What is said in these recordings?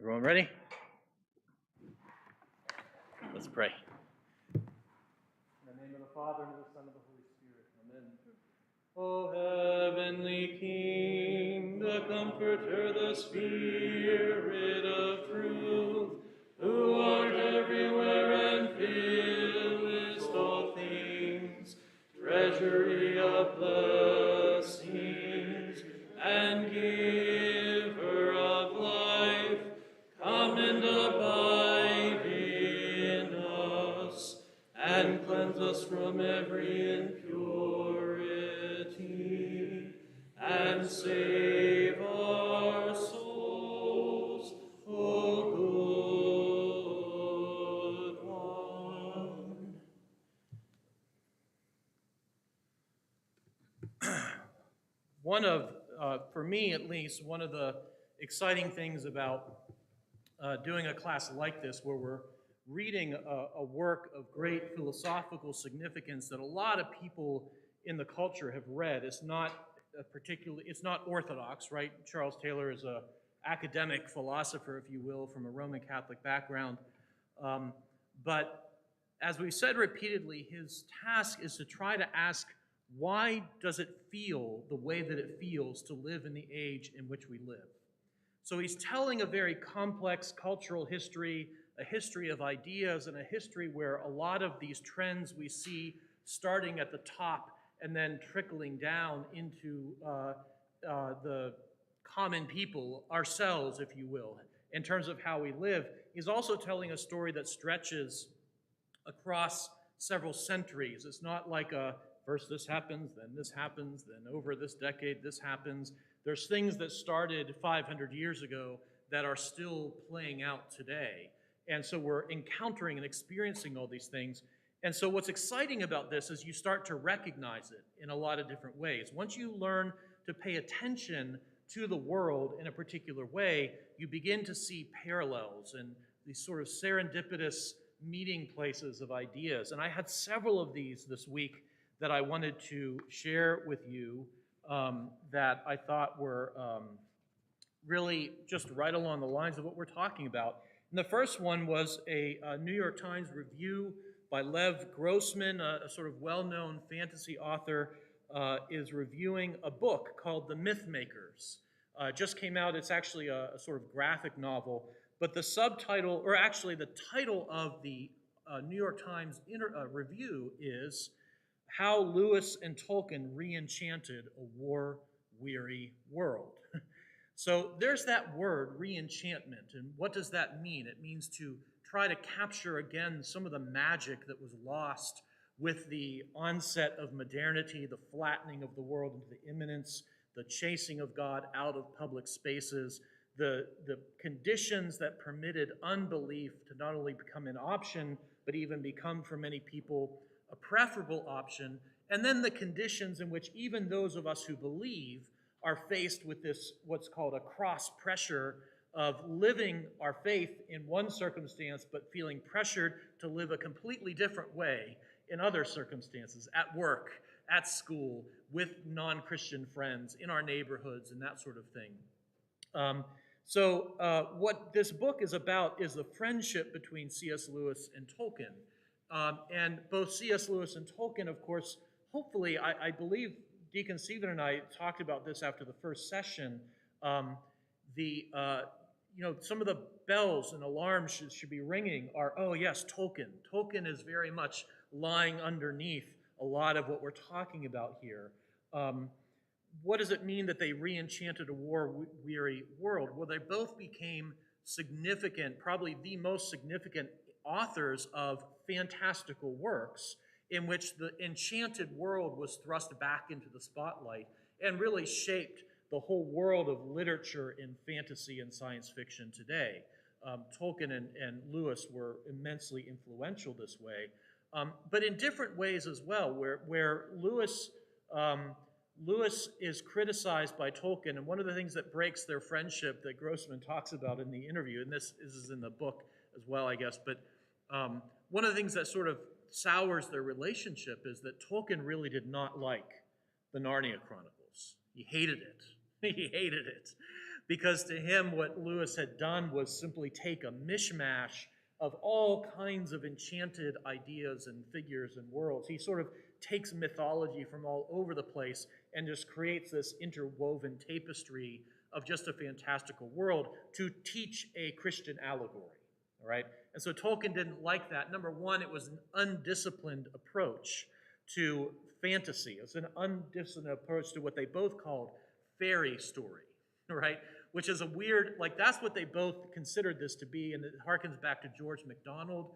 Everyone ready? Let's pray. In the name of the Father, and of the Son, and of the Holy Spirit. Amen. O heavenly King, the Comforter, the Spirit of truth, who art everywhere and fillest all things, treasury of blessings, and giver of life, come and abide in us, and cleanse us from every impurity, and save our souls, O good one. One of, for me at least, one of the exciting things about doing a class like this, where we're reading a work of great philosophical significance that a lot of people in the culture have read. It's not it's not orthodox, right? Charles Taylor is an academic philosopher, if you will, from a Roman Catholic background. But as we've said repeatedly, his task is to try to ask, why does it feel the way that it feels to live in the age in which we live? So he's telling a very complex cultural history, a history of ideas, and a history where a lot of these trends we see starting at the top and then trickling down into the common people, ourselves, if you will, in terms of how we live. He's also telling a story that stretches across several centuries. It's not like first this happens, then over this decade this happens. There's things that started 500 years ago that are still playing out today. And so we're encountering and experiencing all these things. And so what's exciting about this is you start to recognize it in a lot of different ways. Once you learn to pay attention to the world in a particular way, you begin to see parallels and these sort of serendipitous meeting places of ideas. And I had several of these this week that I wanted to share with you that I thought were really just right along the lines of what we're talking about. And the first one was a New York Times review by Lev Grossman, a sort of well-known fantasy author, is reviewing a book called The Mythmakers. It just came out. It's actually a sort of graphic novel, but the subtitle, or actually the title of the New York Times review is How Lewis and Tolkien Re-Enchanted a War-Weary World. So there's that word, re-enchantment, and what does that mean? It means to try to capture again some of the magic that was lost with the onset of modernity, the flattening of the world into the immanence, the chasing of God out of public spaces, the conditions that permitted unbelief to not only become an option, but even become for many people a preferable option, and then the conditions in which even those of us who believe are faced with this, what's called a cross pressure of living our faith in one circumstance, but feeling pressured to live a completely different way in other circumstances, at work, at school, with non-Christian friends, in our neighborhoods, and that sort of thing. What this book is about is the friendship between C.S. Lewis and Tolkien. And both C.S. Lewis and Tolkien, of course, hopefully, I believe Deacon Stephen and I talked about this after the first session. Some of the bells and alarms should be ringing are, oh yes, Tolkien. Tolkien is very much lying underneath a lot of what we're talking about here. What does it mean that they re-enchanted a war-weary world? Well, they both became significant, probably the most significant authors of fantastical works in which the enchanted world was thrust back into the spotlight and really shaped the whole world of literature in fantasy and science fiction today. Tolkien and Lewis were immensely influential this way, but in different ways as well, where Lewis is criticized by Tolkien, and one of the things that breaks their friendship that Grossman talks about in the interview, and this is in the book as well, I guess, but one of the things that sort of sours their relationship is that Tolkien really did not like the Narnia Chronicles. He hated it. He hated it. because to him, what Lewis had done was simply take a mishmash of all kinds of enchanted ideas and figures and worlds. He sort of takes mythology from all over the place and just creates this interwoven tapestry of just a fantastical world to teach a Christian allegory, all right? And so Tolkien didn't like that. Number one, it was an undisciplined approach to fantasy. It's an undisciplined approach to what they both called fairy story, right? Which is a weird, like that's what they both considered this to be, and it harkens back to George MacDonald,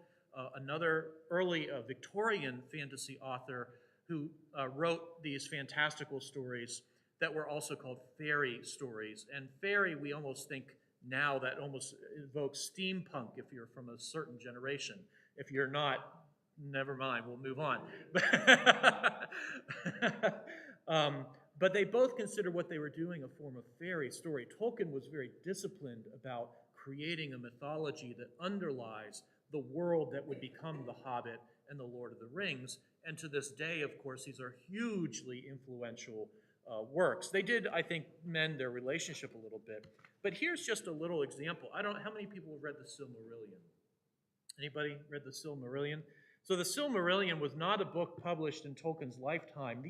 another early Victorian fantasy author who wrote these fantastical stories that were also called fairy stories. And fairy, we almost think now that almost evokes steampunk if you're from a certain generation. If you're not, never mind, we'll move on. But they both consider what they were doing a form of fairy story. Tolkien was very disciplined about creating a mythology that underlies the world that would become The Hobbit and The Lord of the Rings. And to this day, of course, these are hugely influential works. They did, I think, mend their relationship a little bit. But here's just a little example. I don't know how many people have read the Silmarillion. Anybody read the Silmarillion? So the Silmarillion was not a book published in Tolkien's lifetime.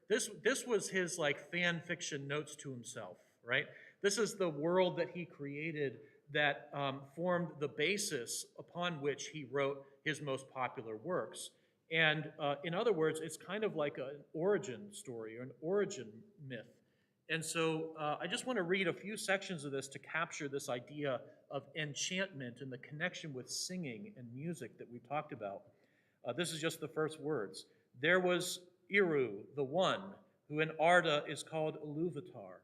This was his like fan fiction notes to himself, right? This is the world that he created that formed the basis upon which he wrote his most popular works. And in other words, it's kind of like an origin story or an origin myth. And so I just want to read a few sections of this to capture this idea of enchantment and the connection with singing and music that we talked about. This is just the first words. There was Iru, the one, who in Arda is called Iluvatar.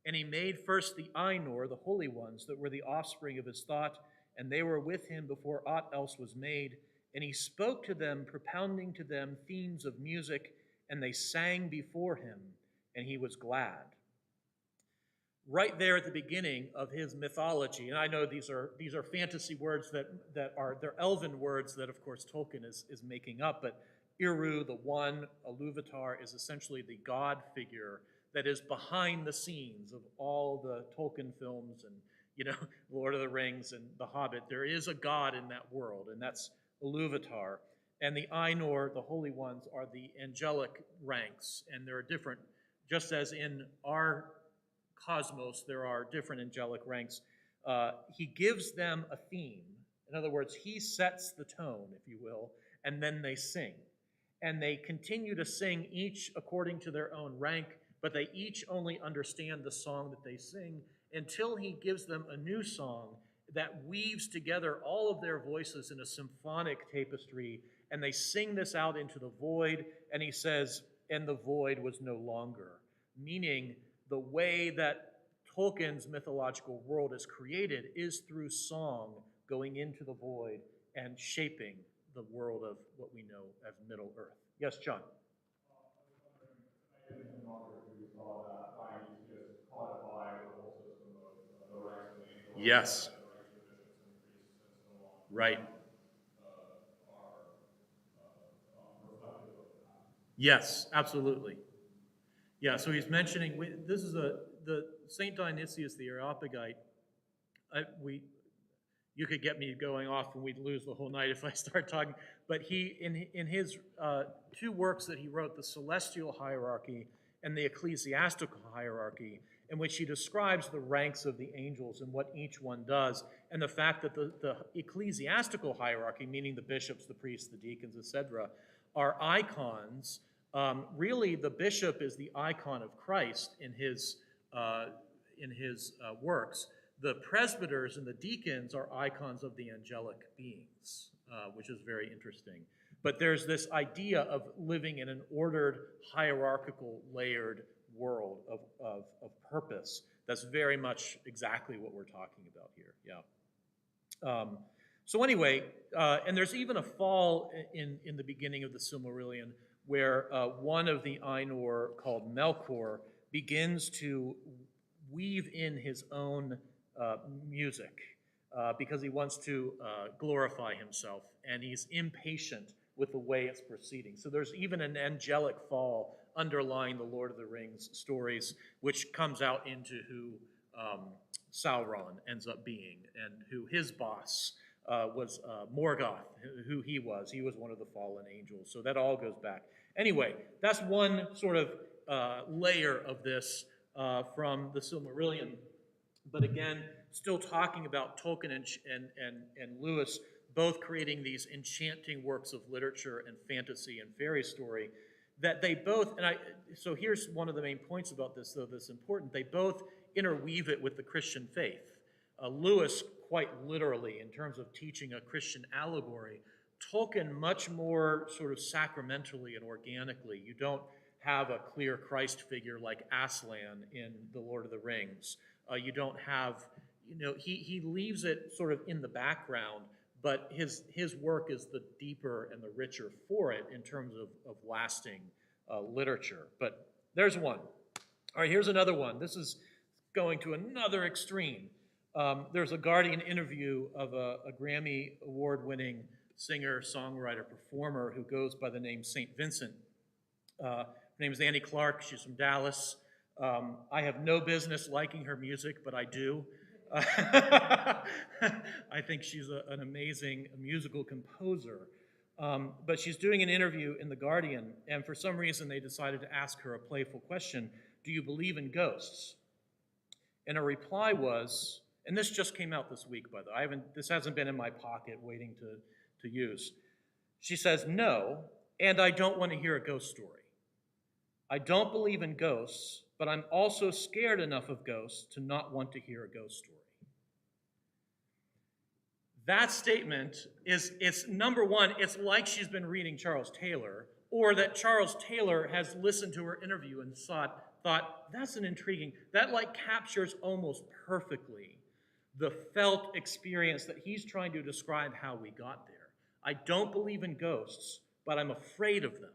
And he made first the Ainur, the holy ones, that were the offspring of his thought, and they were with him before aught else was made. And he spoke to them, propounding to them themes of music, and they sang before him, and he was glad. Right there at the beginning of his mythology, and I know these are fantasy words that are, they're elven words that, of course, Tolkien is making up, but Iru, the one, Iluvatar, is essentially the god figure that is behind the scenes of all the Tolkien films and, you know, Lord of the Rings and The Hobbit. There is a god in that world, and that's Iluvatar. And the Ainur, the holy ones, are the angelic ranks, and there are different, just as in our cosmos there are different angelic ranks. He gives them a theme. In other words, he sets the tone, if you will, and then they sing. And they continue to sing each according to their own rank, but they each only understand the song that they sing until he gives them a new song that weaves together all of their voices in a symphonic tapestry, and they sing this out into the void, and he says, and the void was no longer, meaning the way that Tolkien's mythological world is created is through song going into the void and shaping the world of what we know as Middle Earth. Yes, John? Yes. Right. Yes, absolutely. Yeah, so he's mentioning, this is the St. Dionysius the Areopagite. You could get me going off and we'd lose the whole night if I start talking. But he, in his two works that he wrote, the Celestial Hierarchy and the Ecclesiastical Hierarchy, in which he describes the ranks of the angels and what each one does, and the fact that the ecclesiastical hierarchy, meaning the bishops, the priests, the deacons, etc., are icons. Really, the bishop is the icon of Christ in his works. The presbyters and the deacons are icons of the angelic beings, which is very interesting. But there's this idea of living in an ordered, hierarchical, layered world of purpose. That's very much exactly what we're talking about here, yeah. So anyway, and there's even a fall in the beginning of the Silmarillion where one of the Ainur, called Melkor, begins to weave in his own music because he wants to glorify himself, and he's impatient with the way it's proceeding. So there's even an angelic fall underlying the Lord of the Rings stories, which comes out into who Sauron ends up being, and who his boss was Morgoth, who he was. He was one of the fallen angels. So that all goes back. Anyway, that's one sort of layer of this from the Silmarillion. But again, still talking about Tolkien and Lewis both creating these enchanting works of literature and fantasy and fairy story that they both, so here's one of the main points about this, though, that's important. They both interweave it with the Christian faith. Lewis, quite literally, in terms of teaching a Christian allegory. Tolkien, much more sort of sacramentally and organically. You don't have a clear Christ figure like Aslan in The Lord of the Rings. You don't have, he leaves it sort of in the background, but his work is the deeper and the richer for it in terms of lasting literature. But there's one. All right, here's another one. This is going to another extreme. There's a Guardian interview of a Grammy award-winning singer, songwriter, performer who goes by the name St. Vincent. Her name is Annie Clark. She's from Dallas. I have no business liking her music, but I do. I think she's an amazing musical composer. But she's doing an interview in The Guardian, and for some reason they decided to ask her a playful question: do you believe in ghosts? And her reply was, and this just came out this week, by the way, this hasn't been in my pocket waiting to use. She says, no, and I don't want to hear a ghost story. I don't believe in ghosts, but I'm also scared enough of ghosts to not want to hear a ghost story. That statement it's number one, it's like she's been reading Charles Taylor, or that Charles Taylor has listened to her interview and thought, that's an intriguing, that like captures almost perfectly the felt experience that he's trying to describe how we got there. I don't believe in ghosts, but I'm afraid of them,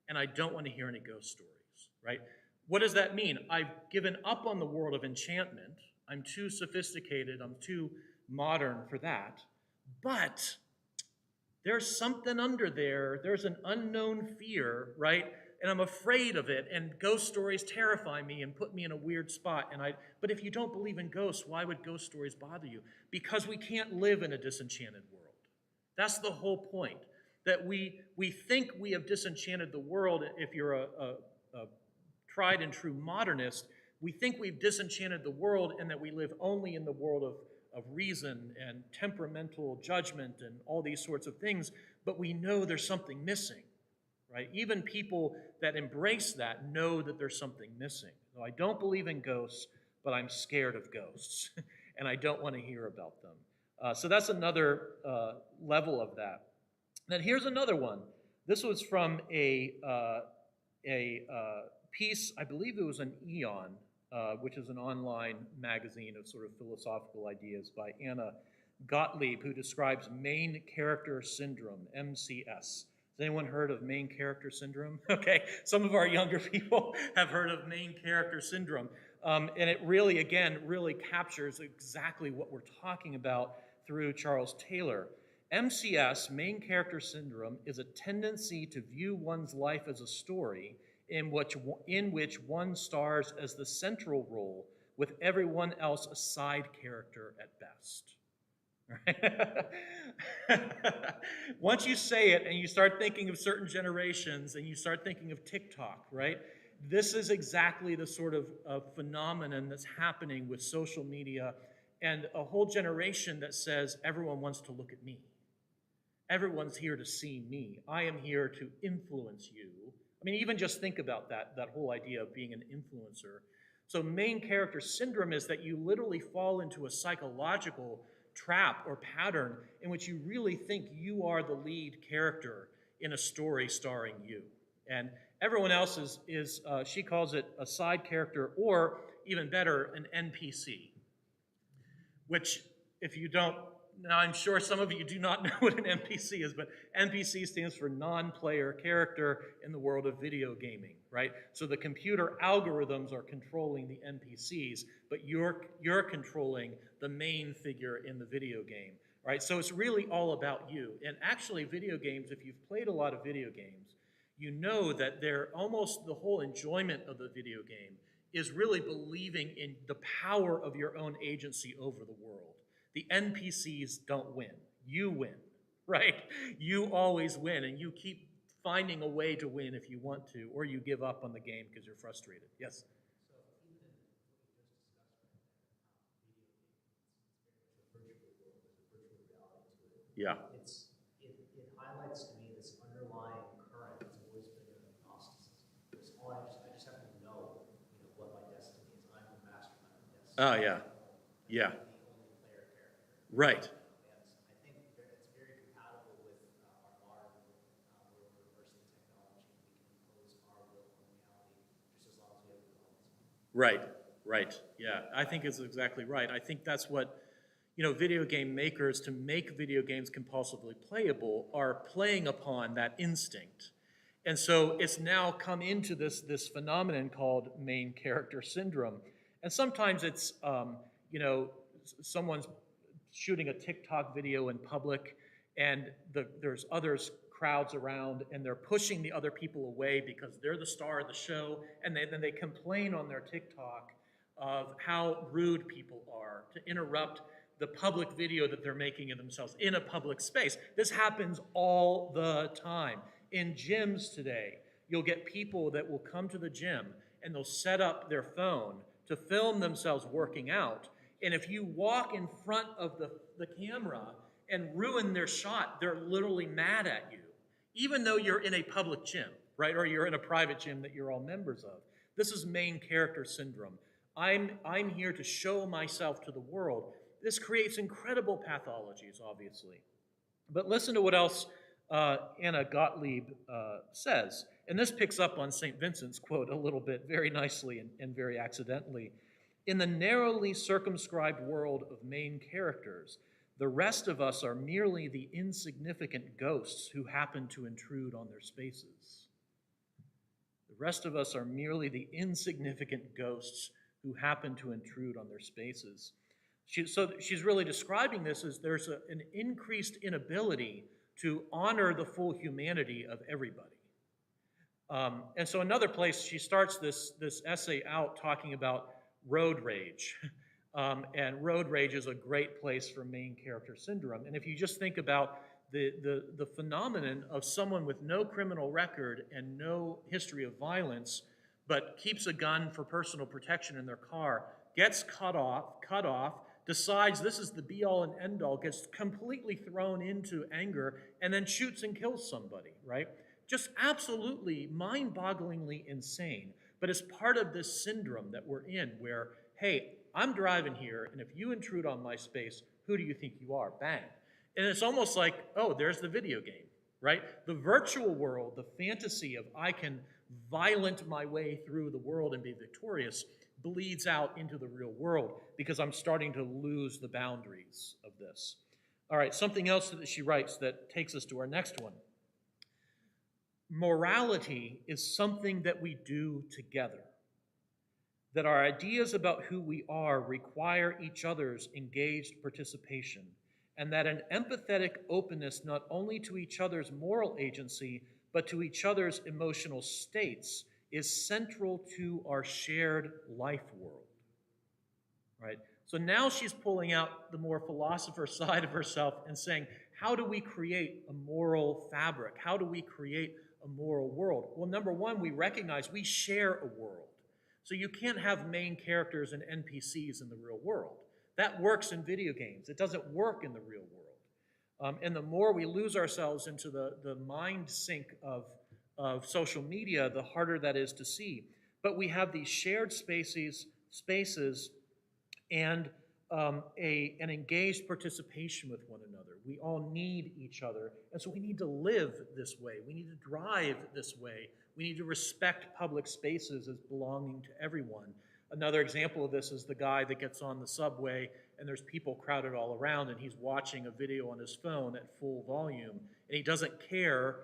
and I don't want to hear any ghost stories, right? What does that mean? I've given up on the world of enchantment. I'm too sophisticated, I'm too modern for that. But there's something under there. There's an unknown fear, right? And I'm afraid of it, and ghost stories terrify me and put me in a weird spot. But if you don't believe in ghosts, why would ghost stories bother you? Because we can't live in a disenchanted world. That's the whole point, that we think we have disenchanted the world. If you're a tried and true modernist, we think we've disenchanted the world and that we live only in the world of reason and temperamental judgment and all these sorts of things, but we know there's something missing, right? Even people that embrace that know that there's something missing. So I don't believe in ghosts, but I'm scared of ghosts, and I don't want to hear about them. So that's another level of that. Then here's another one. This was from a piece, I believe it was an Eon, which is an online magazine of sort of philosophical ideas, by Anna Gottlieb, who describes main character syndrome, MCS. Has anyone heard of main character syndrome? Okay, some of our younger people have heard of main character syndrome. And it really, again, really captures exactly what we're talking about through Charles Taylor. MCS, main character syndrome, is a tendency to view one's life as a story in which one stars as the central role, with everyone else a side character at best. Right? Once you say it and you start thinking of certain generations and you start thinking of TikTok, right? This is exactly the sort of phenomenon that's happening with social media and a whole generation that says everyone wants to look at me. Everyone's here to see me. I am here to influence you. I mean, even just think about that whole idea of being an influencer. So main character syndrome is that you literally fall into a psychological trap or pattern in which you really think you are the lead character in a story starring you. And everyone else is she calls it a side character, or even better, an NPC. Which, if you don't, now I'm sure some of you do not know what an NPC is, but NPC stands for non-player character in the world of video gaming, right? So the computer algorithms are controlling the NPCs, but you're controlling the main figure in the video game, right? So it's really all about you. And actually, video games, if you've played a lot of video games, you know that they're almost the whole enjoyment of the video game is really believing in the power of your own agency over the world. The NPCs don't win. You win, right? You always win, and you keep finding a way to win if you want to, or you give up on the game because you're frustrated. Yes? Yeah. It highlights to me this underlying current that's always been in Gnosticism. It's all I just have to know, what my destiny is. I'm the master of my own destiny. Oh, yeah. Yeah. I'm the only player character. Right. And I think that it's very compatible with our modern where we're reversing technology. We can impose our will on reality just as long as we have the knowledge. Right. Right. Yeah. I think it's exactly right. I think that's what video game makers, to make video games compulsively playable, are playing upon that instinct. And so it's now come into this phenomenon called main character syndrome. And sometimes it's, someone's shooting a TikTok video in public, and there's others, crowds around, and they're pushing the other people away because they're the star of the show, and then they complain on their TikTok of how rude people are to interrupt the public video that they're making of themselves in a public space. This happens all the time. In gyms today, you'll get people that will come to the gym and they'll set up their phone to film themselves working out. And if you walk in front of the camera and ruin their shot, they're literally mad at you, even though you're in a public gym, right? Or you're in a private gym that you're all members of. This is main character syndrome. I'm here to show myself to the world. This creates incredible pathologies, obviously. But listen to what else Anna Gottlieb says. And this picks up on St. Vincent's quote a little bit, very nicely and very accidentally. In the narrowly circumscribed world of main characters, the rest of us are merely the insignificant ghosts who happen to intrude on their spaces. The rest of us are merely the insignificant ghosts who happen to intrude on their spaces. So she's really describing this as there's an increased inability to honor the full humanity of everybody. And so another place, she starts this essay out talking about road rage. And road rage is a great place for main character syndrome. And if you just think about the phenomenon of someone with no criminal record and no history of violence, but keeps a gun for personal protection in their car, gets cut off, decides this is the be-all and end-all, gets completely thrown into anger, and then shoots and kills somebody, right? Just absolutely mind-bogglingly insane. But it's part of this syndrome that we're in where, hey, I'm driving here, and if you intrude on my space, who do you think you are? Bang. And it's almost like, oh, there's the video game, right? The virtual world, the fantasy of I can violent my way through the world and be victorious, bleeds out into the real world because I'm starting to lose the boundaries of this. All right, something else that she writes that takes us to our next one. Morality is something that we do together. That our ideas about who we are require each other's engaged participation, and that an empathetic openness not only to each other's moral agency, but to each other's emotional states is central to our shared life world, right? So now she's pulling out the more philosopher side of herself and saying, how do we create a moral fabric? How do we create a moral world? Well, number one, we recognize we share a world. So you can't have main characters and NPCs in the real world. That works in video games. It doesn't work in the real world. And the more we lose ourselves into the mind sink of social media, the harder that is to see. But we have these shared spaces and an engaged participation with one another. We all need each other, and so we need to live this way. We need to drive this way. We need to respect public spaces as belonging to everyone. Another example of this is the guy that gets on the subway and there's people crowded all around and he's watching a video on his phone at full volume and he doesn't care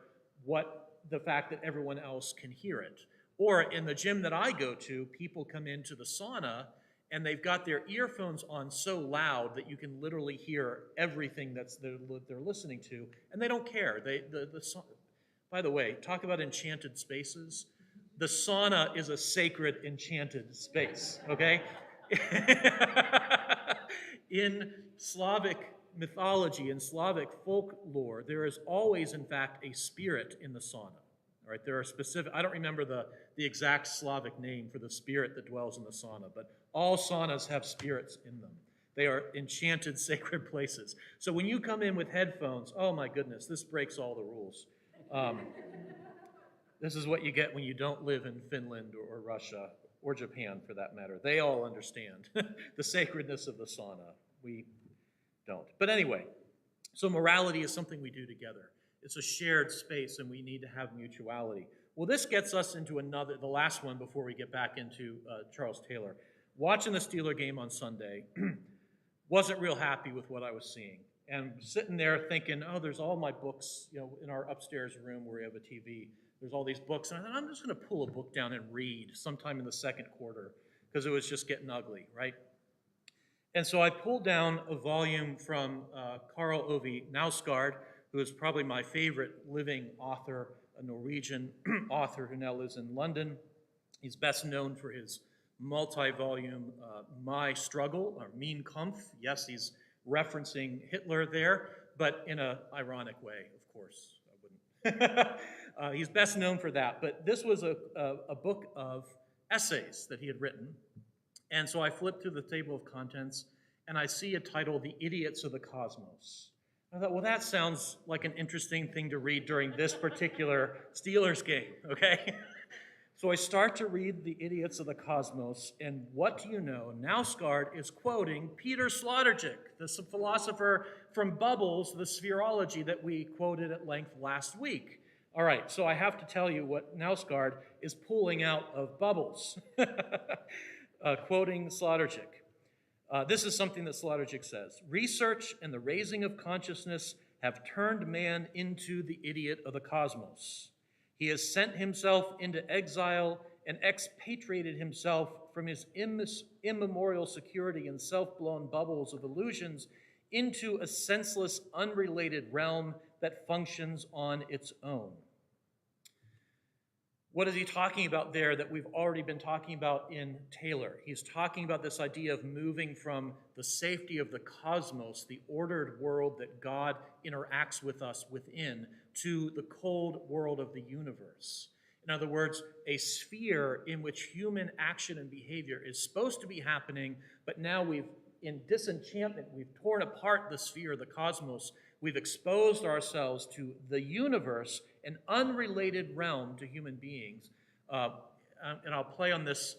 what the fact that everyone else can hear it. Or in the gym that I go to, people come into the sauna and they've got their earphones on so loud that you can literally hear everything they're listening to, and they don't care. By the way, talk about enchanted spaces. The sauna is a sacred, enchanted space, okay? In Slavic mythology, in Slavic folklore, there is always, in fact, a spirit in the sauna. All right, there are specific, I don't remember the exact Slavic name for the spirit that dwells in the sauna, but all saunas have spirits in them. They are enchanted, sacred places. So when you come in with headphones, oh my goodness, this breaks all the rules. This is what you get when you don't live in Finland or Russia or Japan, for that matter. They all understand the sacredness of the sauna. We don't. But anyway, so morality is something we do together. It's a shared space, and we need to have mutuality. Well, this gets us into the last one before we get back into Charles Taylor. Watching the Steeler game on Sunday, wasn't real happy with what I was seeing. And sitting there thinking, oh, there's all my books, in our upstairs room where we have a TV. There's all these books, and I thought, I'm just going to pull a book down and read sometime in the second quarter, because it was just getting ugly, right? And so I pulled down a volume from Karl Ove Knausgaard, who is probably my favorite living author, a Norwegian author who now lives in London. He's best known for his multi-volume My Struggle, or Mein Kampf. Yes, he's referencing Hitler there, but in an ironic way, of course. I wouldn't. He's best known for that, but this was a book of essays that he had written. And so I flipped through the table of contents, and I see a title, The Idiots of the Cosmos. I thought, well, that sounds like an interesting thing to read during this particular Steelers game, okay? So I start to read The Idiots of the Cosmos, and what do you know? Knausgaard is quoting Peter Sloterdijk, the philosopher from Bubbles, the spherology that we quoted at length last week. All right, so I have to tell you what Knausgaard is pulling out of Bubbles, quoting Sloterdijk. This is something that Sloterdijk says. Research and the raising of consciousness have turned man into the idiot of the cosmos. He has sent himself into exile and expatriated himself from his immemorial security in self-blown bubbles of illusions into a senseless, unrelated realm that functions on its own. What is he talking about there that we've already been talking about in Taylor? He's talking about this idea of moving from the safety of the cosmos, the ordered world that God interacts with us within, to the cold world of the universe. In other words, a sphere in which human action and behavior is supposed to be happening, but now in disenchantment, we've torn apart the sphere, the cosmos. We've exposed ourselves to the universe, an unrelated realm to human beings. And I'll play on this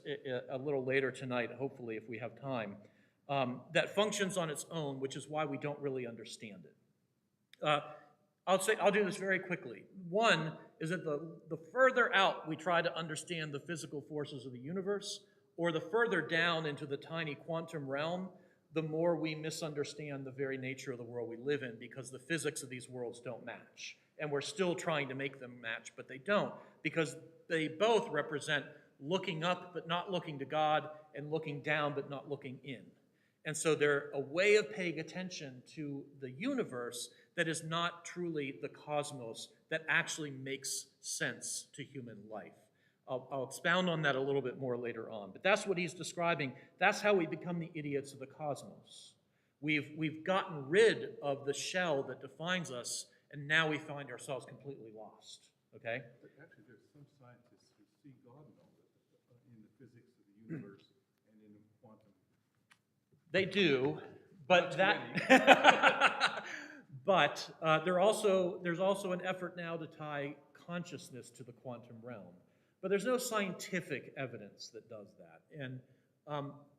a little later tonight, hopefully, if we have time, that functions on its own, which is why we don't really understand it. I'll do this very quickly. One is that the further out we try to understand the physical forces of the universe, or the further down into the tiny quantum realm, the more we misunderstand the very nature of the world we live in, because the physics of these worlds don't match. And we're still trying to make them match, but they don't, because they both represent looking up but not looking to God, and looking down but not looking in. And so they're a way of paying attention to the universe that is not truly the cosmos, that actually makes sense to human life. I'll expound on that a little bit more later on, but that's what he's describing. That's how we become the idiots of the cosmos. We've gotten rid of the shell that defines us, and now we find ourselves completely lost, okay? But actually, there's some scientists who see God in the physics of the universe and in quantum. They do, but but there's also an effort now to tie consciousness to the quantum realm. But there's no scientific evidence that does that. And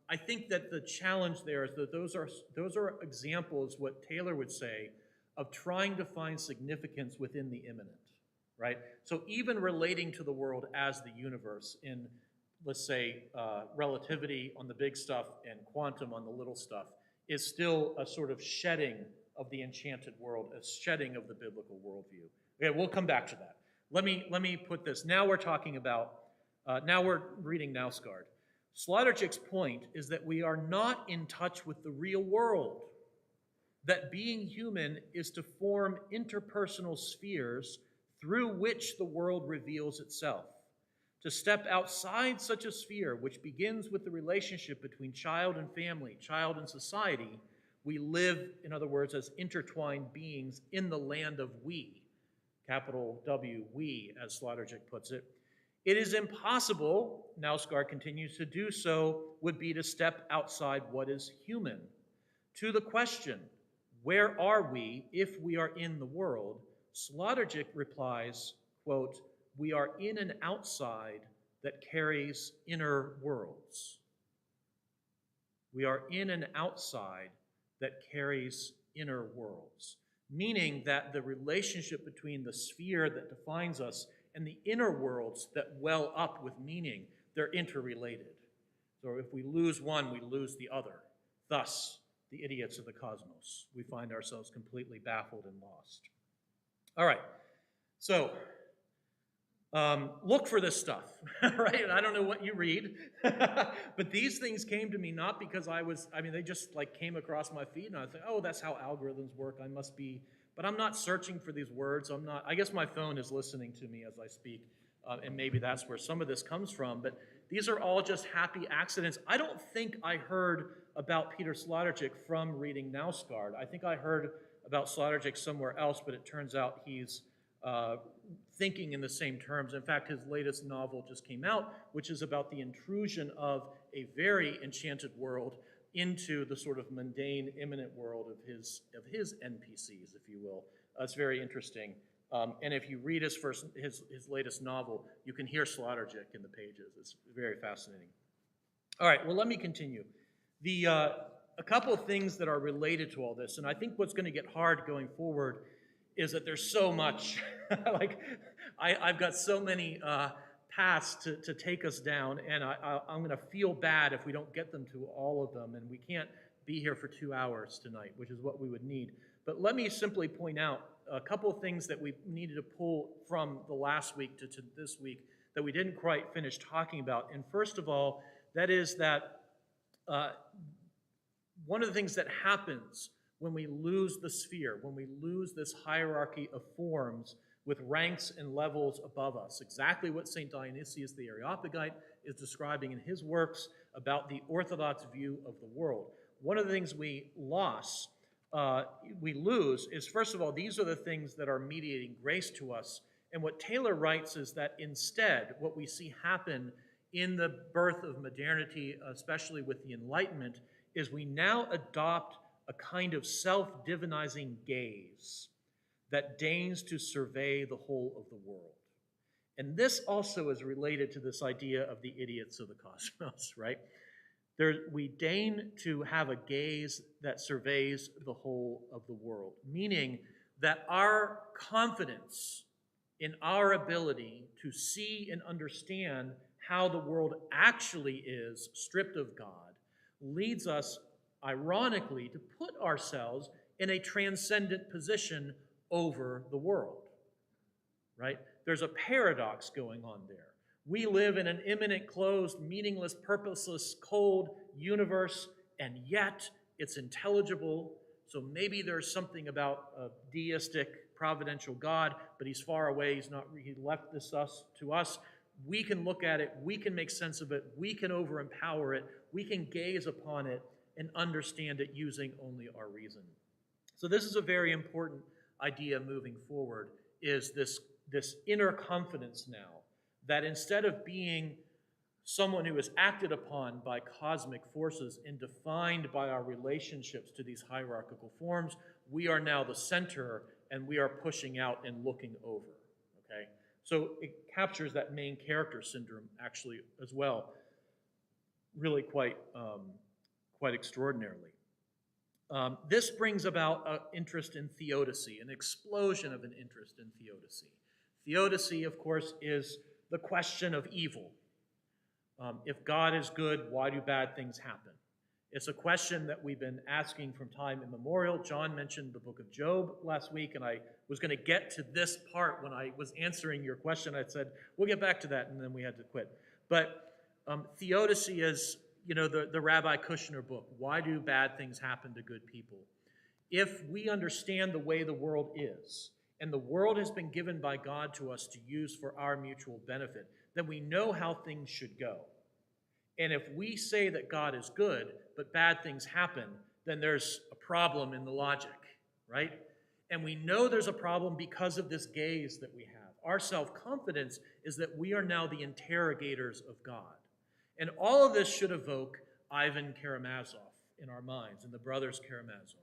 I think that the challenge there is that those are examples, what Taylor would say, of trying to find significance within the immanent, right? So even relating to the world as the universe in, let's say, relativity on the big stuff and quantum on the little stuff is still a sort of shedding of the enchanted world, a shedding of the biblical worldview. Okay, we'll come back to that. Let me put this. Now we're talking about, now we're reading Knausgaard. Sloterdijk's point is that we are not in touch with the real world, that being human is to form interpersonal spheres through which the world reveals itself, To step outside such a sphere, which begins with the relationship between child and family, child and society, we live, in other words, as intertwined beings in the land of we, capital W, we, as Sloterdijk puts it. It is impossible, Nevsky continues, to do so would be to step outside what is human. To the question, where are we if we are in the world, Sloterdijk replies, quote, we are in an outside that carries inner worlds. We are in an outside that carries inner worlds, meaning that the relationship between the sphere that defines us and the inner worlds that well up with meaning, they're interrelated. So if we lose one, we lose the other. Thus, the idiots of the cosmos. We find ourselves completely baffled and lost. All right, so look for this stuff, right? And I don't know what you read, but these things came to me not because they just like came across my feed and I thought, oh, that's how algorithms work. I must be, but I'm not searching for these words. I guess my phone is listening to me as I speak, and maybe that's where some of this comes from, but these are all just happy accidents. I don't think I heard about Peter Sloterdijk from reading Nevsky. I think I heard about Sloterdijk somewhere else, but it turns out he's thinking in the same terms. In fact, his latest novel just came out, which is about the intrusion of a very enchanted world into the sort of mundane, immanent world of his NPCs, if you will. It's very interesting. And if you read his latest novel, you can hear Sloterdijk in the pages. It's very fascinating. All right, well, let me continue. A couple of things that are related to all this, and I think what's going to get hard going forward is that there's so much. Like, I've got so many paths to take us down, and I'm going to feel bad if we don't get them to all of them, and we can't be here for 2 hours tonight, which is what we would need. But let me simply point out a couple of things that we needed to pull from the last week to this week that we didn't quite finish talking about. And first of all, that is that one of the things that happens when we lose the sphere, when we lose this hierarchy of forms with ranks and levels above us, exactly what St. Dionysius the Areopagite is describing in his works about the Orthodox view of the world. One of the things we lose is, first of all, these are the things that are mediating grace to us. And what Taylor writes is that instead, what we see happen in the birth of modernity, especially with the Enlightenment, is we now adopt a kind of self-divinizing gaze that deigns to survey the whole of the world. And this also is related to this idea of the idiots of the cosmos, right? We deign to have a gaze that surveys the whole of the world, meaning that our confidence in our ability to see and understand how the world actually is, stripped of God, leads us, ironically, to put ourselves in a transcendent position over the world, right? There's a paradox going on there. We live in an immanent, closed, meaningless, purposeless, cold universe, and yet it's intelligible. So maybe there's something about a deistic, providential God, but he's far away. He left this to us. We can look at it. We can make sense of it. We can over-empower it. We can gaze upon it and understand it using only our reason. So this is a very important idea moving forward, is this inner confidence now, that instead of being someone who is acted upon by cosmic forces and defined by our relationships to these hierarchical forms, we are now the center and we are pushing out and looking over, okay? So it captures that main character syndrome actually as well, really quite extraordinarily. This brings about an interest in theodicy, an explosion of an interest in theodicy. Theodicy, of course, is the question of evil. If God is good, why do bad things happen? It's a question that we've been asking from time immemorial. John mentioned the book of Job last week, and I was going to get to this part when I was answering your question. I said, we'll get back to that, and then we had to quit. But theodicy is, the Rabbi Kushner book, Why Do Bad Things Happen to Good People? If we understand the way the world is, and the world has been given by God to us to use for our mutual benefit, then we know how things should go. And if we say that God is good, but bad things happen, then there's a problem in the logic, right? And we know there's a problem because of this gaze that we have. Our self-confidence is that we are now the interrogators of God. And all of this should evoke Ivan Karamazov in our minds, and the brothers Karamazov.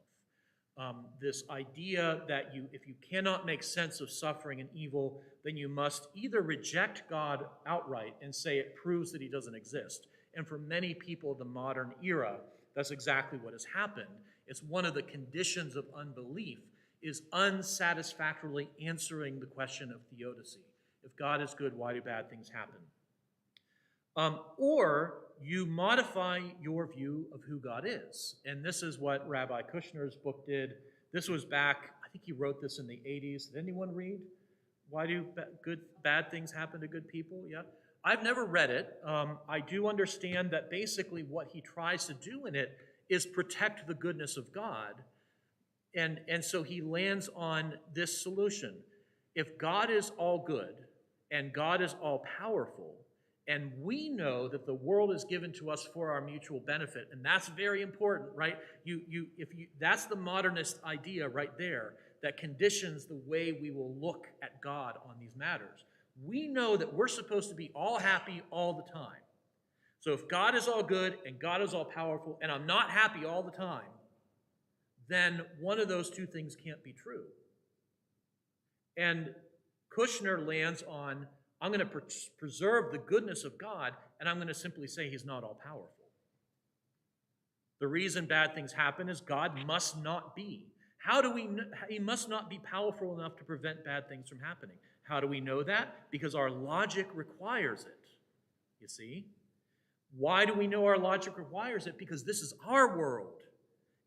This idea that if you cannot make sense of suffering and evil, then you must either reject God outright and say it proves that he doesn't exist. And for many people of the modern era, that's exactly what has happened. It's one of the conditions of unbelief is unsatisfactorily answering the question of theodicy. If God is good, why do bad things happen? Or you modify your view of who God is. And this is what Rabbi Kushner's book did. This was back, I think he wrote this in the 80s. Did anyone read? Why do bad things happen to good people? Yeah. I've never read it. I do understand that basically what he tries to do in it is protect the goodness of God. And so he lands on this solution. If God is all good and God is all powerful, and we know that the world is given to us for our mutual benefit, and that's very important, right? That's the modernist idea right there that conditions the way we will look at God on these matters. We know that we're supposed to be all happy all the time. So if God is all good and God is all powerful, and I'm not happy all the time, then one of those two things can't be true. And Kushner lands on, I'm going to preserve the goodness of God, and I'm going to simply say he's not all powerful. The reason bad things happen is God must not be. How do we know? He must not be powerful enough to prevent bad things from happening. How do we know that? Because our logic requires it, you see? Why do we know our logic requires it? Because this is our world.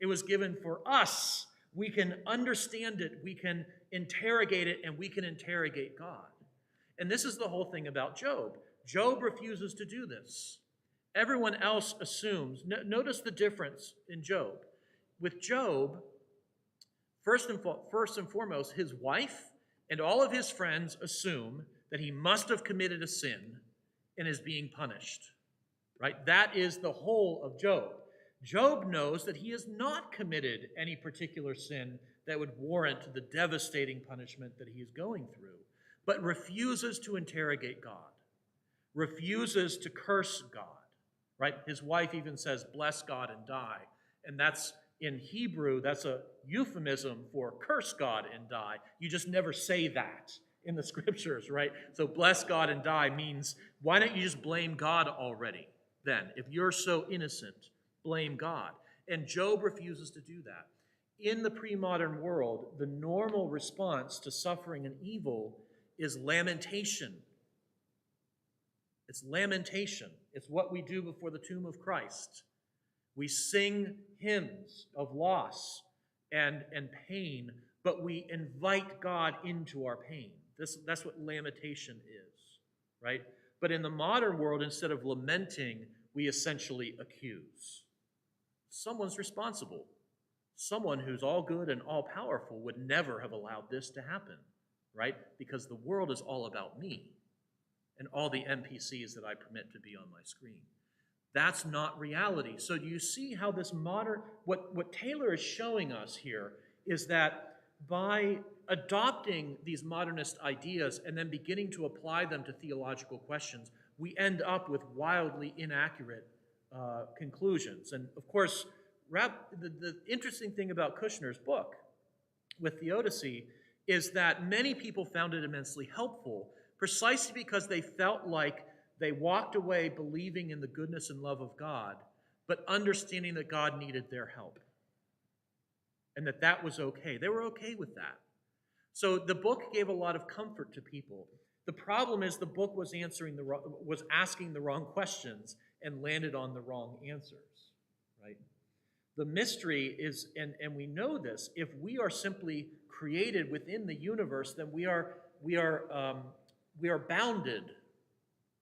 It was given for us. We can understand it, we can interrogate it, and we can interrogate God. And this is the whole thing about Job. Job refuses to do this. Everyone else assumes. Notice the difference in Job. With Job, first and foremost, his wife and all of his friends assume that he must have committed a sin and is being punished. Right? That is the whole of Job. Job knows that he has not committed any particular sin that would warrant the devastating punishment that he is going through, but refuses to interrogate God, refuses to curse God, right? His wife even says, bless God and die. And that's, in Hebrew, that's a euphemism for curse God and die. You just never say that in the scriptures, right? So bless God and die means, why don't you just blame God already then? If you're so innocent, blame God. And Job refuses to do that. In the pre-modern world, the normal response to suffering and evil is lamentation. It's lamentation. It's what we do before the tomb of Christ. We sing hymns of loss and pain, but we invite God into our pain. That's what lamentation is, right? But in the modern world, instead of lamenting, we essentially accuse. Someone's responsible. Someone who's all good and all powerful would never have allowed this to happen, right? Because the world is all about me and all the NPCs that I permit to be on my screen. That's not reality. So do you see how this modern, what Taylor is showing us here is that by adopting these modernist ideas and then beginning to apply them to theological questions, we end up with wildly inaccurate conclusions. And of course, the interesting thing about Kushner's book with theodicy is that many people found it immensely helpful precisely because they felt like they walked away believing in the goodness and love of God, but understanding that God needed their help and that was okay. They were okay with that. So the book gave a lot of comfort to people. The problem is the book was asking the wrong questions and landed on the wrong answers, right? The mystery is, and we know this, if we are simply created within the universe, then we are bounded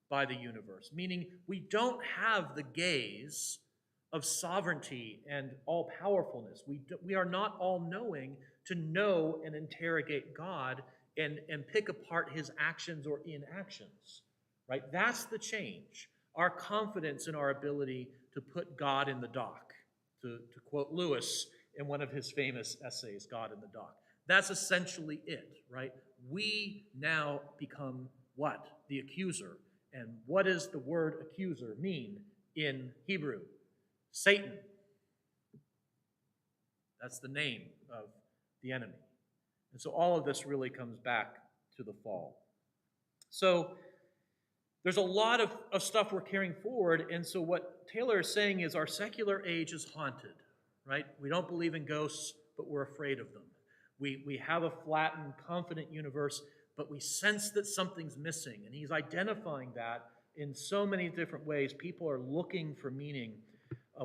by the universe, meaning we don't have the gaze of sovereignty and all-powerfulness. We are not all-knowing to know and interrogate God and pick apart his actions or inactions, right? That's the change. Our confidence in our ability to put God in the dock, to quote Lewis in one of his famous essays, God in the Dock. That's essentially it, right? We now become what? The accuser. And what does the word accuser mean in Hebrew? Satan. That's the name of the enemy. And so all of this really comes back to the fall. So there's a lot of stuff we're carrying forward, and so what Taylor is saying is our secular age is haunted, right? We don't believe in ghosts, but we're afraid of them. We have a flattened, confident universe, but we sense that something's missing, and he's identifying that in so many different ways. People are looking for meaning.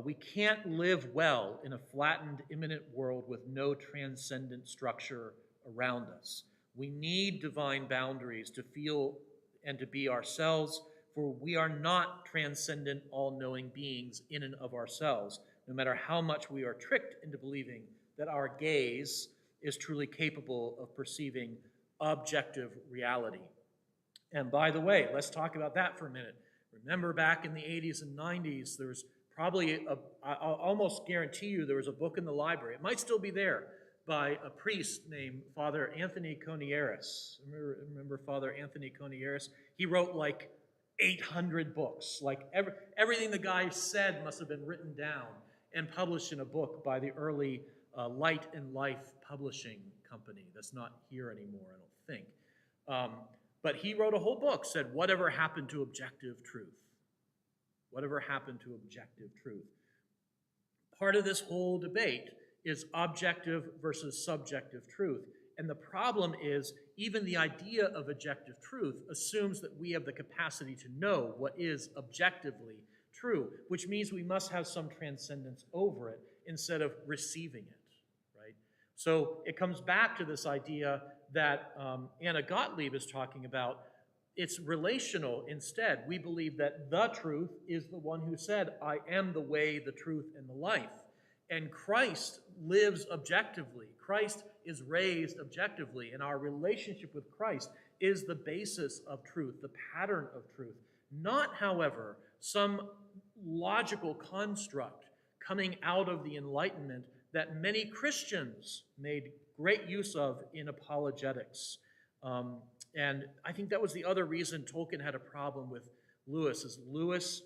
We can't live well in a flattened, immanent world with no transcendent structure around us. We need divine boundaries to feel and to be ourselves, for we are not transcendent, all-knowing beings in and of ourselves, no matter how much we are tricked into believing that our gaze is truly capable of perceiving objective reality. And by the way, let's talk about that for a minute. Remember back in the 80s and 90s, there was probably, I'll almost guarantee you there was a book in the library, it might still be there, by a priest named Father Anthony Conieris. Remember Father Anthony Conieris? He wrote like 800 books. Like everything the guy said must have been written down and published in a book by the early Light and Life publishing company. That's not here anymore, I don't think. But he wrote a whole book, said, whatever happened to objective truth? Whatever happened to objective truth? Part of this whole debate is objective versus subjective truth. And the problem is, even the idea of objective truth assumes that we have the capacity to know what is objectively true, which means we must have some transcendence over it instead of receiving it, right? So it comes back to this idea that Anna Gottlieb is talking about. It's relational instead. We believe that the truth is the one who said, I am the way, the truth, and the life. And Christ lives objectively. Christ is raised objectively, and our relationship with Christ is the basis of truth, the pattern of truth. Not, however, some logical construct coming out of the Enlightenment that many Christians made great use of in apologetics. And I think that was the other reason Tolkien had a problem with Lewis, is Lewis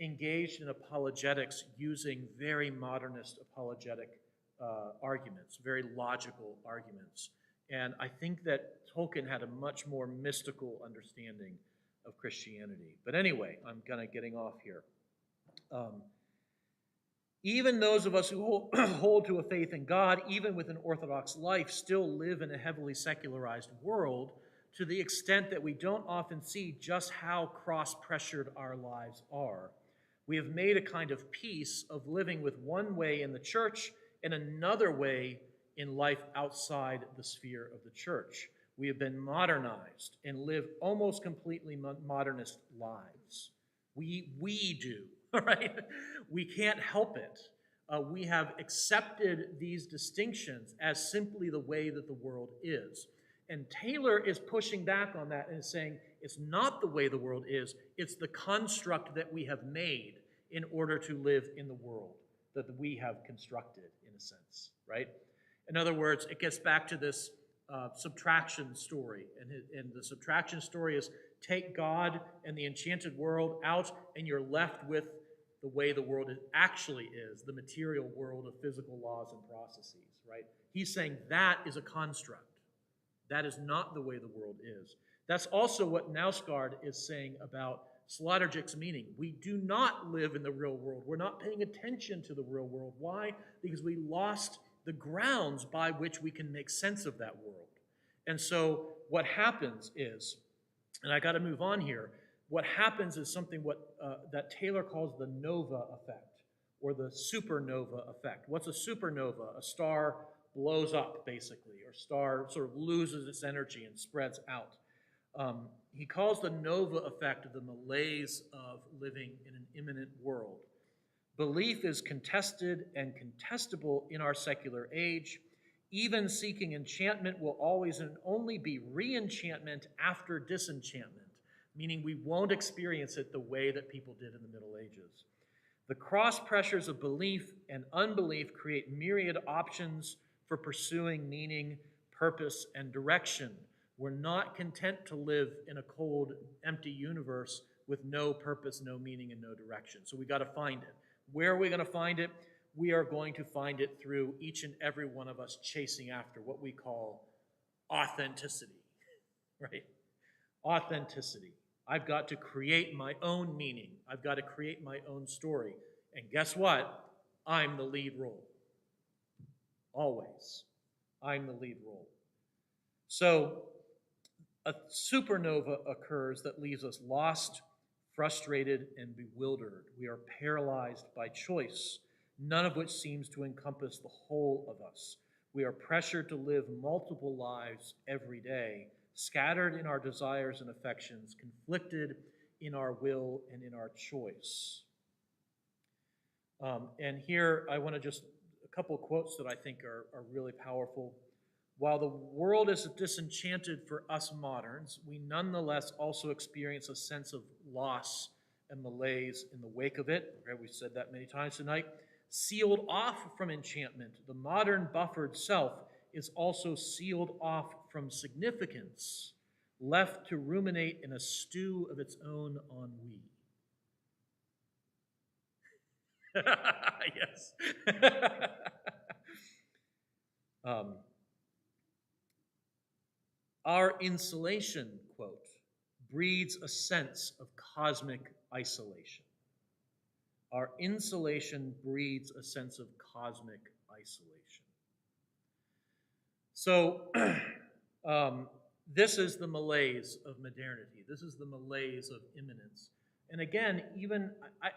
engaged in apologetics using very modernist apologetic arguments, very logical arguments. And I think that Tolkien had a much more mystical understanding of Christianity. But anyway, I'm kind of getting off here. Even those of us who hold to a faith in God, even with an Orthodox life, still live in a heavily secularized world to the extent that we don't often see just how cross-pressured our lives are. We have made a kind of peace of living with one way in the church and another way in life outside the sphere of the church. We have been modernized and live almost completely modernist lives. We do, right? We can't help it. We have accepted these distinctions as simply the way that the world is. And Taylor is pushing back on that and saying it's not the way the world is, it's the construct that we have made in order to live in the world that we have constructed, in a sense, right? In other words, it gets back to this subtraction story. And the subtraction story is take God and the enchanted world out, and you're left with the way the world actually is, the material world of physical laws and processes, right? He's saying that is a construct. That is not the way the world is. That's also what Knausgaard is saying about Sloterdijk's meaning. We do not live in the real world. We're not paying attention to the real world. Why? Because we lost the grounds by which we can make sense of that world. And so what happens is, and I got to move on here, what happens is something that Taylor calls the nova effect, or the supernova effect. What's a supernova? A star blows up, basically, or star sort of loses its energy and spreads out. He calls the nova effect the malaise of living in an immanent world. Belief is contested and contestable in our secular age. Even seeking enchantment will always and only be re-enchantment after disenchantment. meaning we won't experience it the way that people did in the Middle Ages. The cross pressures of belief and unbelief create myriad options for pursuing meaning, purpose, and direction. We're not content to live in a cold, empty universe with no purpose, no meaning, and no direction. So we got to find it. Where are we going to find it? We are going to find it through each and every one of us chasing after what we call authenticity, right? Authenticity. I've got to create my own meaning. I've got to create my own story. And guess what? I'm the lead role. Always. I'm the lead role. So a supernova occurs that leaves us lost, frustrated, and bewildered. We are paralyzed by choice, none of which seems to encompass the whole of us. We are pressured to live multiple lives every day, scattered in our desires and affections, conflicted in our will and in our choice. And here I want to just, a couple of quotes that I think are really powerful. While the world is disenchanted for us moderns, we nonetheless also experience a sense of loss and malaise in the wake of it. Okay, we've said that many times tonight. Sealed off from enchantment, the modern buffered self is also sealed off from significance, left to ruminate in a stew of its own ennui. Yes. Our insulation, quote, breeds a sense of cosmic isolation. Our insulation breeds a sense of cosmic isolation. So, this is the malaise of modernity. This is the malaise of immanence. And again, even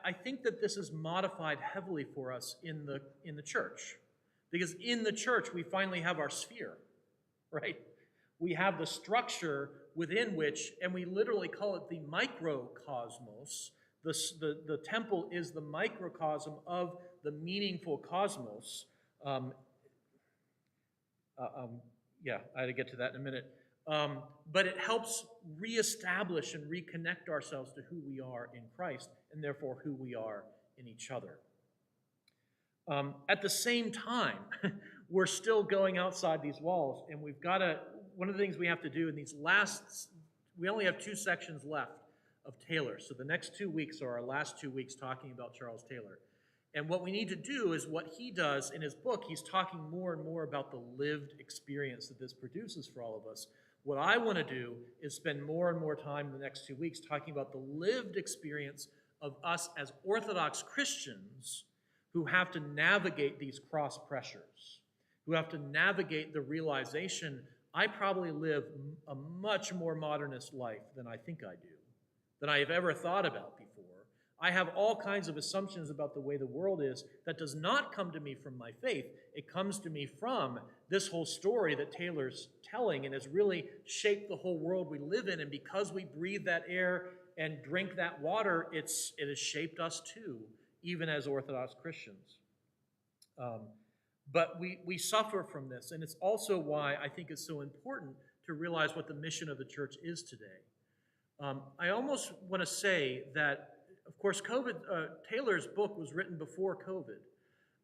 I think that this is modified heavily for us in the church, because in the church we finally have our sphere, right? We have the structure within which, and we literally call it the microcosmos. The temple is the microcosm of the meaningful cosmos. Yeah, I had to get to that in a minute. But it helps reestablish and reconnect ourselves to who we are in Christ, and therefore who we are in each other. At the same time, we're still going outside these walls, and we've got to, one of the things we have to do in these we only have 2 sections left of Taylor. So the next 2 weeks are our last 2 weeks talking about Charles Taylor. And what we need to do is what he does in his book, he's talking more and more about the lived experience that this produces for all of us. What I want to do is spend more and more time in the next 2 weeks talking about the lived experience of us as Orthodox Christians who have to navigate these cross pressures, who have to navigate the realization, I probably live a much more modernist life than I think I do, than I have ever thought about before. I have all kinds of assumptions about the way the world is that does not come to me from my faith. It comes to me from this whole story that Taylor's telling and has really shaped the whole world we live in. And because we breathe that air and drink that water, it has shaped us too, even as Orthodox Christians. But we suffer from this, and it's also why I think it's so important to realize what the mission of the church is today. I almost want to say that, of course, Taylor's book was written before COVID.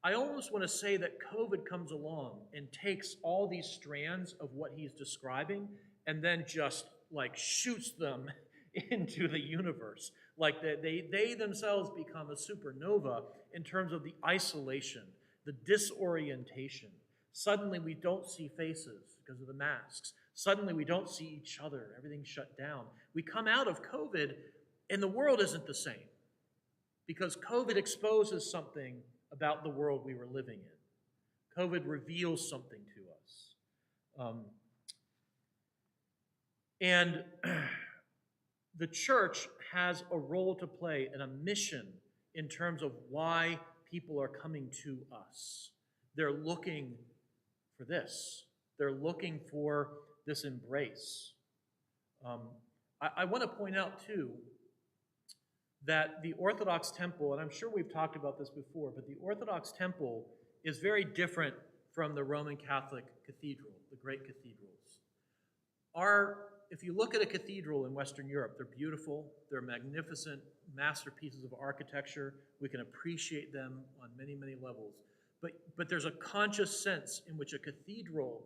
I almost want to say that COVID comes along and takes all these strands of what he's describing and then just like shoots them into the universe. Like they themselves become a supernova in terms of the isolation, the disorientation. Suddenly we don't see faces because of the masks. Suddenly we don't see each other. Everything's shut down. We come out of COVID and the world isn't the same because COVID exposes something about the world we were living in. COVID reveals something to us. And the church has a role to play and a mission in terms of why people are coming to us. They're looking for this. They're looking for this embrace. I want to point out, too, that the Orthodox temple, and I'm sure we've talked about this before, but the Orthodox temple is very different from the Roman Catholic cathedral, the great cathedrals. Our if you look at a cathedral in Western Europe, they're beautiful, they're magnificent masterpieces of architecture. We can appreciate them on many, many levels. But there's a conscious sense in which a cathedral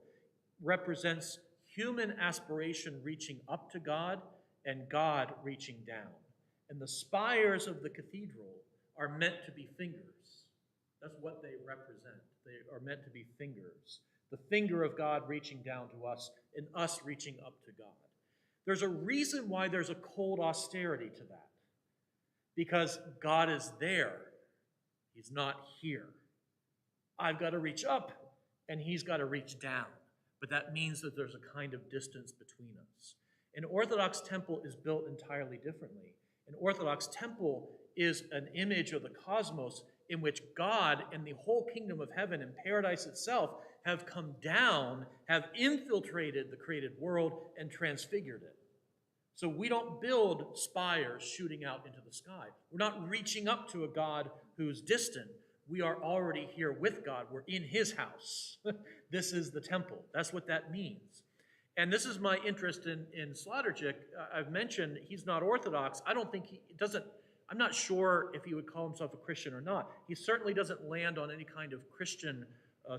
represents human aspiration reaching up to God and God reaching down. And the spires of the cathedral are meant to be fingers. That's what they represent. They are meant to be fingers. The finger of God reaching down to us and us reaching up to God. There's a reason why there's a cold austerity to that. Because God is there. He's not here. I've got to reach up and he's got to reach down. But that means that there's a kind of distance between us. An Orthodox temple is built entirely differently. An Orthodox temple is an image of the cosmos in which God and the whole kingdom of heaven and paradise itself have come down, have infiltrated the created world and transfigured it. So we don't build spires shooting out into the sky. We're not reaching up to a God who's distant. We are already here with God. We're in his house. This is the temple. That's what that means. And this is my interest in Sloterdijk. I've mentioned he's not Orthodox. I don't think I'm not sure if he would call himself a Christian or not. He certainly doesn't land on any kind of Christian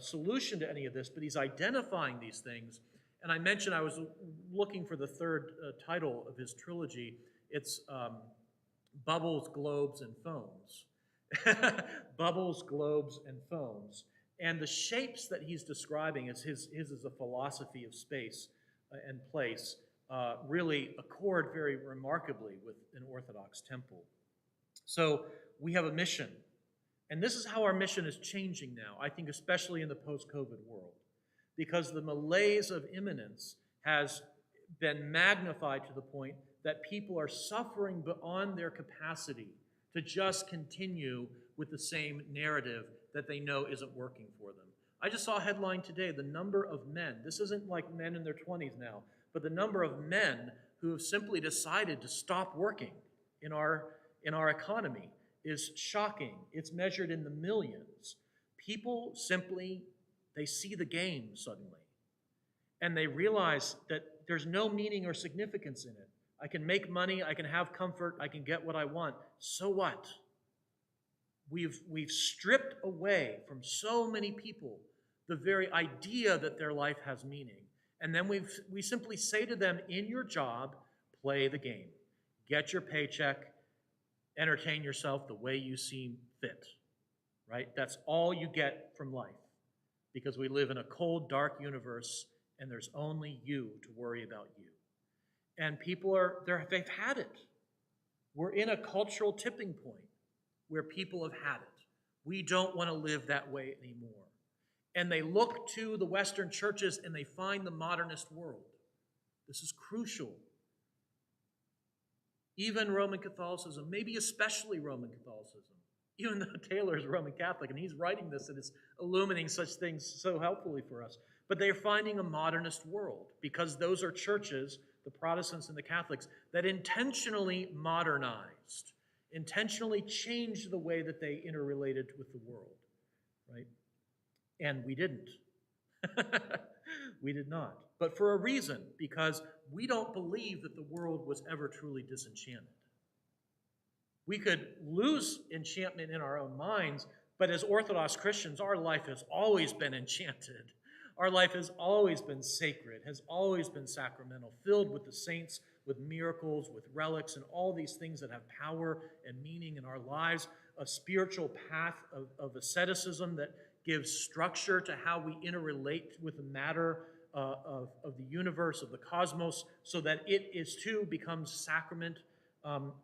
solution to any of this, but he's identifying these things. And I mentioned I was looking for the third title of his trilogy. It's Bubbles, Globes, and Foams. Bubbles, globes, and foams. And the shapes that he's describing, his is a philosophy of space and place, really accord very remarkably with an Orthodox temple. So we have a mission. And this is how our mission is changing now, I think especially in the post-COVID world. Because the malaise of imminence has been magnified to the point that people are suffering beyond their capacity to just continue with the same narrative that they know isn't working for them. I just saw a headline today, the number of men, this isn't like men in their 20s now, but the number of men who have simply decided to stop working in our economy is shocking. It's measured in the millions. People simply, they see the game suddenly, and they realize that there's no meaning or significance in it. I can make money, I can have comfort, I can get what I want. So what? We've stripped away from so many people the very idea that their life has meaning. And then we simply say to them, in your job, play the game. Get your paycheck, entertain yourself the way you seem fit, right? That's all you get from life, because we live in a cold, dark universe, and there's only you to worry about you. And people they've had it. We're in a cultural tipping point where people have had it. We don't want to live that way anymore. And they look to the Western churches and they find the modernist world. This is crucial. Even Roman Catholicism, maybe especially Roman Catholicism, even though Taylor is Roman Catholic and he's writing this and is illuminating such things so helpfully for us. But they're finding a modernist world because those are churches, the Protestants and the Catholics, that intentionally modernized, intentionally changed the way that they interrelated with the world, right? And we didn't. We did not. But for a reason, because we don't believe that the world was ever truly disenchanted. We could lose enchantment in our own minds, but as Orthodox Christians, our life has always been enchanted. Our life has always been sacred, has always been sacramental, filled with the saints, with miracles, with relics, and all these things that have power and meaning in our lives, a spiritual path of asceticism that gives structure to how we interrelate with the matter of the universe, of the cosmos, so that it is too becomes sacrament.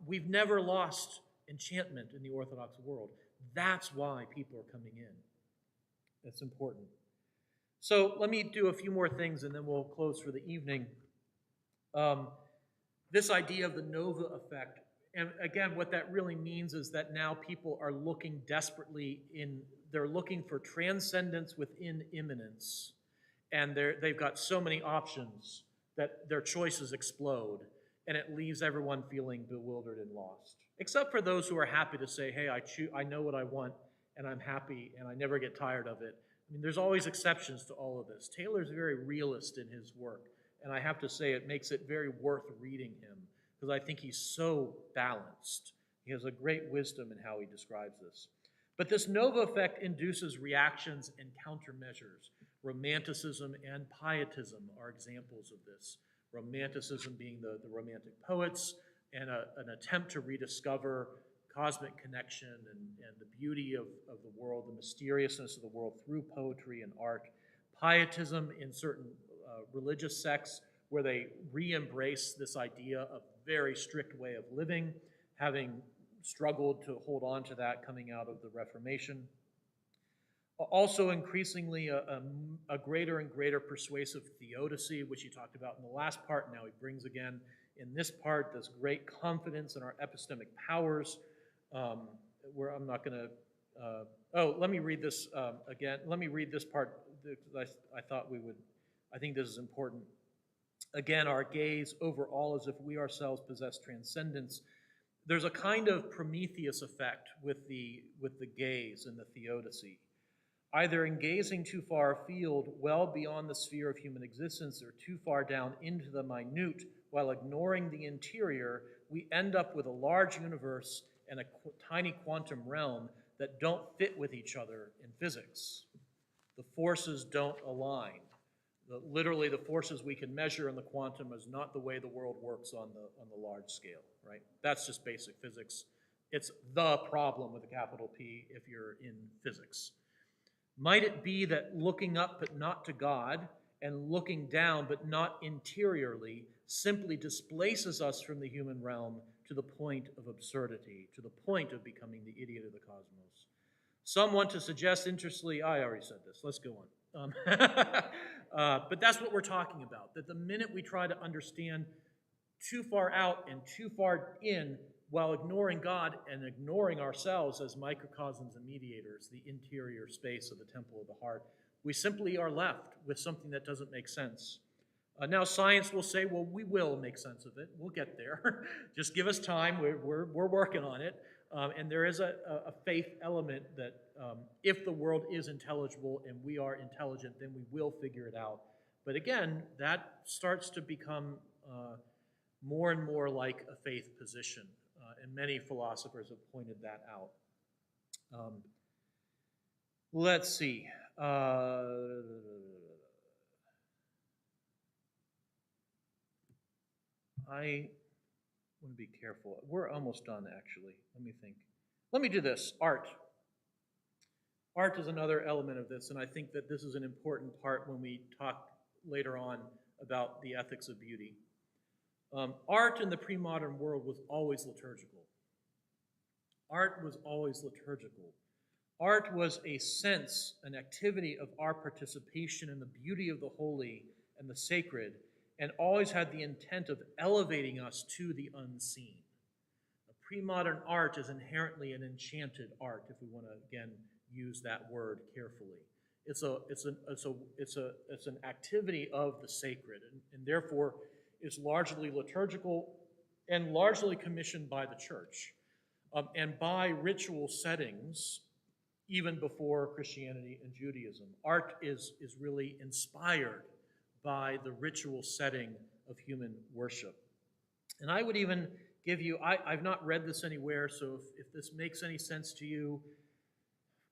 We've never lost enchantment in the Orthodox world. That's why people are coming in. That's important. So let me do a few more things and then we'll close for the evening. This idea of the Nova effect, and again, what that really means is that now people are looking desperately they're looking for transcendence within immanence, and they've got so many options that their choices explode, and it leaves everyone feeling bewildered and lost, except for those who are happy to say, hey, I know what I want, and I'm happy, and I never get tired of it. I mean, there's always exceptions to all of this. Taylor's very realist in his work. And I have to say, it makes it very worth reading him, because I think he's so balanced. He has a great wisdom in how he describes this. But this nova effect induces reactions and countermeasures. Romanticism and pietism are examples of this. Romanticism being the Romantic poets, and an attempt to rediscover cosmic connection and the beauty of the world, the mysteriousness of the world through poetry and art. Pietism in certain religious sects, where they re-embrace this idea of very strict way of living, having struggled to hold on to that coming out of the Reformation. Also, increasingly, a greater and greater persuasive theodicy, which he talked about in the last part. Now he brings again in this part this great confidence in our epistemic powers. Where I'm not going to. Let me read this again. Let me read this part because I thought we would. I think this is important. Again, our gaze over all as if we ourselves possess transcendence. There's a kind of Prometheus effect with the gaze and the theodicy. Either in gazing too far afield, well beyond the sphere of human existence, or too far down into the minute, while ignoring the interior, we end up with a large universe and a tiny quantum realm that don't fit with each other in physics. The forces don't align. Literally, the forces we can measure in the quantum is not the way the world works on the large scale, right? That's just basic physics. It's the problem with a capital P if you're in physics. Might it be that looking up but not to God, and looking down but not interiorly, simply displaces us from the human realm to the point of absurdity, to the point of becoming the idiot of the cosmos? Some want to suggest, interestingly, I already said this, let's go on. But that's what we're talking about, that the minute we try to understand too far out and too far in, while ignoring God and ignoring ourselves as microcosms and mediators, the interior space of the temple of the heart, we simply are left with something that doesn't make sense. Now, science will say, well, we will make sense of it. We'll get there. Just give us time. We're working on it. And there is a faith element that if the world is intelligible and we are intelligent, then we will figure it out. But again, that starts to become more and more like a faith position. And many philosophers have pointed that out. Let's see. I want to be careful. We're almost done, actually. Let me think. Let me do this. Art. Art is another element of this, and I think that this is an important part when we talk later on about the ethics of beauty. Art in the pre-modern world was always liturgical. Art was always liturgical. Art was a sense, an activity of our participation in the beauty of the holy and the sacred, and always had the intent of elevating us to the unseen. Pre-modern art is inherently an enchanted art, if we want to, again, use that word carefully. It's an activity of the sacred, and therefore is largely liturgical and largely commissioned by the church and by ritual settings, even before Christianity and Judaism. Art is really inspired by the ritual setting of human worship. And I would even give you, I've not read this anywhere, so if this makes any sense to you,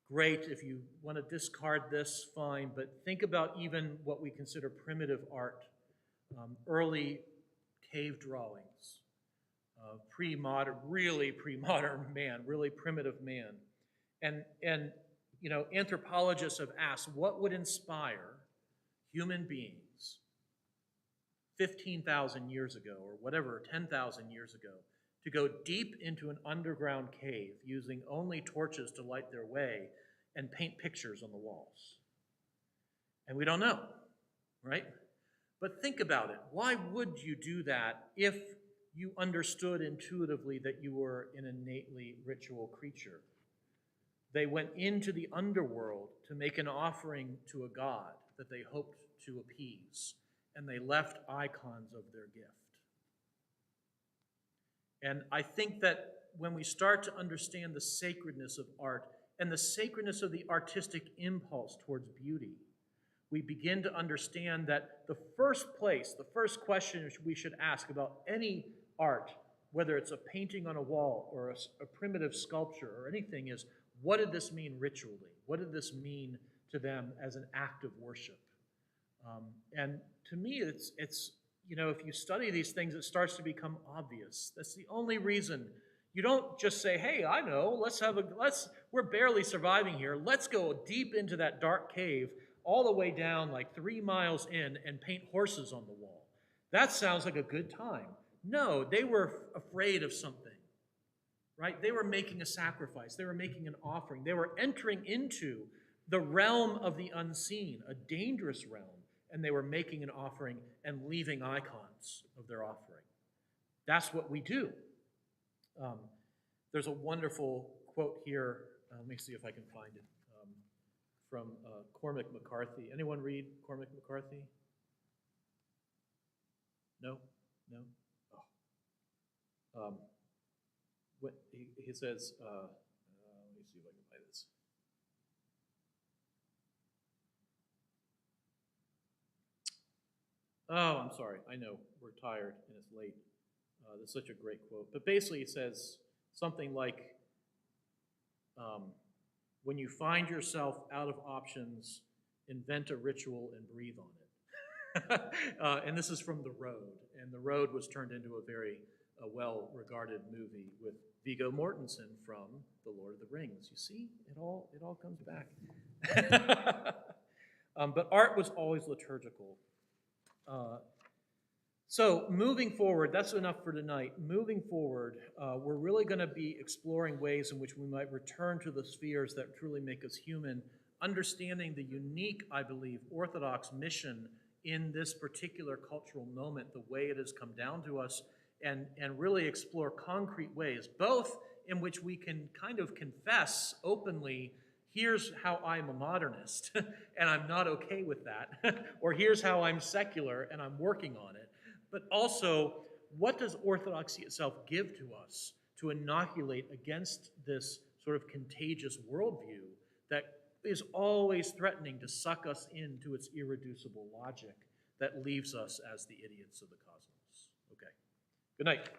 great. If you want to discard this, fine. But think about even what we consider primitive art, early cave drawings, pre-modern, really pre-modern man, really primitive man. And you know, anthropologists have asked, what would inspire human beings 15,000 years ago, or whatever, 10,000 years ago, to go deep into an underground cave using only torches to light their way and paint pictures on the walls? And we don't know, right? But think about it. Why would you do that if you understood intuitively that you were an innately ritual creature? They went into the underworld to make an offering to a god that they hoped to appease, and they left icons of their gift. And I think that when we start to understand the sacredness of art and the sacredness of the artistic impulse towards beauty, we begin to understand that the first question we should ask about any art, whether it's a painting on a wall or a primitive sculpture or anything, is what did this mean ritually? What did this mean to them as an act of worship? And to me, it's if you study these things, it starts to become obvious. That's the only reason. You don't just say, hey, I know, we're barely surviving here. Let's go deep into that dark cave all the way down like 3 miles in and paint horses on the wall. That sounds like a good time. No, they were afraid of something, right? They were making a sacrifice. They were making an offering. They were entering into the realm of the unseen, a dangerous realm, and they were making an offering and leaving icons of their offering. That's what we do. There's a wonderful quote here. Let me see if I can find it. From Cormac McCarthy. Anyone read Cormac McCarthy? No? No? Oh. He says, let me see if I can find this. Oh, I'm sorry. I know. We're tired and it's late. That's such a great quote. But basically it says something like, when you find yourself out of options, invent a ritual and breathe on it. And this is from The Road. And The Road was turned into a very well-regarded movie with Viggo Mortensen from The Lord of the Rings. You see, it all comes back. But art was always liturgical. So moving forward, that's enough for tonight. Moving forward, we're really going to be exploring ways in which we might return to the spheres that truly make us human, understanding the unique, I believe, Orthodox mission in this particular cultural moment, the way it has come down to us, and really explore concrete ways, both in which we can kind of confess openly, here's how I'm a modernist, and I'm not okay with that, or here's how I'm secular, and I'm working on it. But also, what does Orthodoxy itself give to us to inoculate against this sort of contagious worldview that is always threatening to suck us into its irreducible logic that leaves us as the idiots of the cosmos? Okay. Good night.